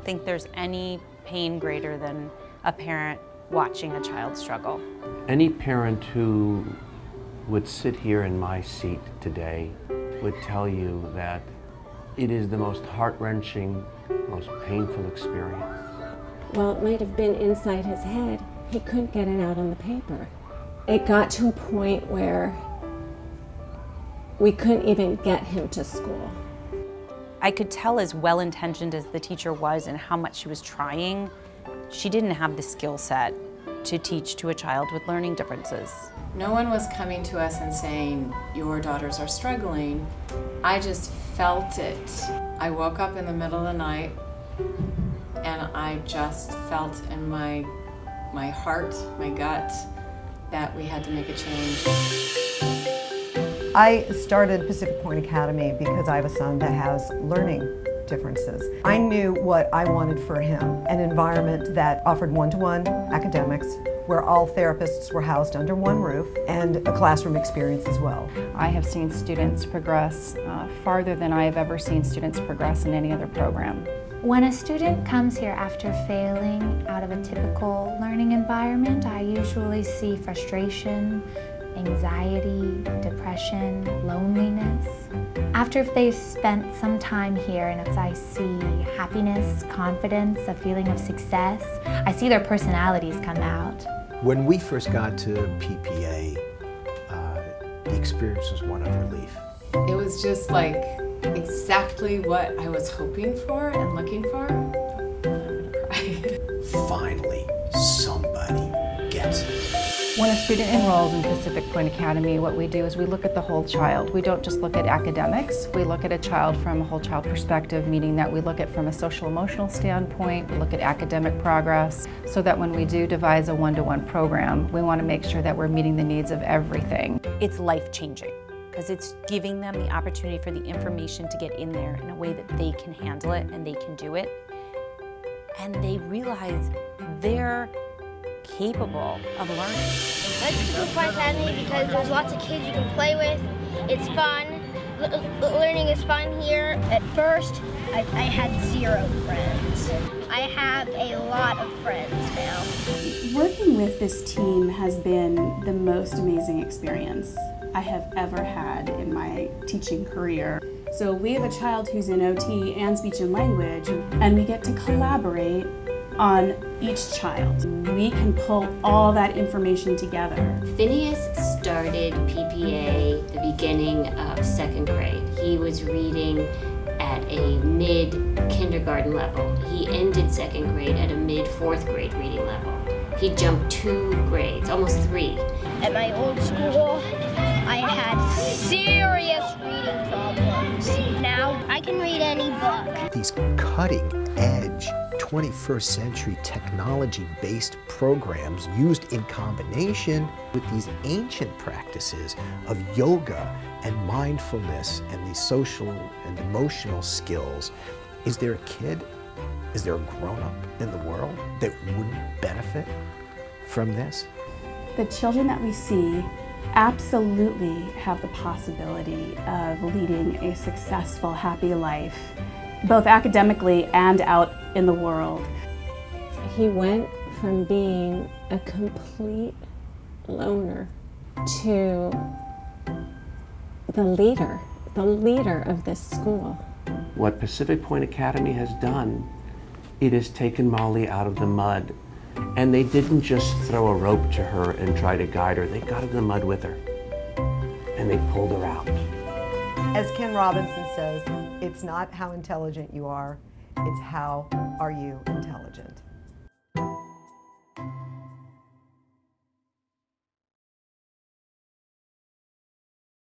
don't think there's any pain greater than a parent watching a child struggle. Any parent who would sit here in my seat today would tell you that it is the most heart-wrenching, most painful experience. Well, it might have been inside his head. He couldn't get it out on the paper. It got to a point where we couldn't even get him to school. I could tell, as well-intentioned as the teacher was and how much she was trying, she didn't have the skill set to teach to a child with learning differences. No one was coming to us and saying, your daughters are struggling. I just felt it. I woke up in the middle of the night and I just felt in my heart, my gut, that we had to make a change. I started Pacific Point Academy because I have a son that has learning differences. I knew what I wanted for him, an environment that offered one-to-one academics, where all therapists were housed under one roof, and a classroom experience as well. I have seen students progress farther than I have ever seen students progress in any other program. When a student comes here after failing out of a typical learning environment, I usually see frustration, anxiety, depression, loneliness. After they've spent some time here and as I see happiness, confidence, a feeling of success, I see their personalities come out. When we first got to PPA, the experience was one of relief. It was just like exactly what I was hoping for and looking for. I'm gonna cry. Finally, somebody gets it. When a student enrolls in Pacific Point Academy, what we do is we look at the whole child. We don't just look at academics, we look at a child from a whole child perspective, meaning that we look at from a social emotional standpoint, we look at academic progress, so that when we do devise a one-to-one program, we want to make sure that we're meeting the needs of everything. It's life-changing because it's giving them the opportunity for the information to get in there in a way that they can handle it and they can do it. And they realize they're capable of learning. I like Pacific Point Academy because there's lots of kids you can play with. It's fun. Learning is fun here. At first, I had 0 friends. I have a lot of friends now. Working with this team has been the most amazing experience I have ever had in my teaching career. So we have a child who's in OT and speech and language, and we get to collaborate on each child. We can pull all that information together. Phineas started PPA the beginning of 2nd grade. He was reading at a mid-kindergarten level. He ended 2nd grade at a mid-4th grade reading level. He jumped 2 grades, almost 3. At my old school, I had serious reading problems. Now I can read any book. These cutting-edge 21st century technology-based programs used in combination with these ancient practices of yoga and mindfulness and these social and emotional skills. Is there a kid, is there a grown-up in the world that wouldn't benefit from this? The children that we see absolutely have the possibility of leading a successful, happy life, both academically and out in the world. He went from being a complete loner to the leader of this school. What Pacific Point Academy has done, it has taken Molly out of the mud. And they didn't just throw a rope to her and try to guide her. They got in the mud with her, and they pulled her out. As Ken Robinson says, it's not how intelligent you are, it's how are you intelligent.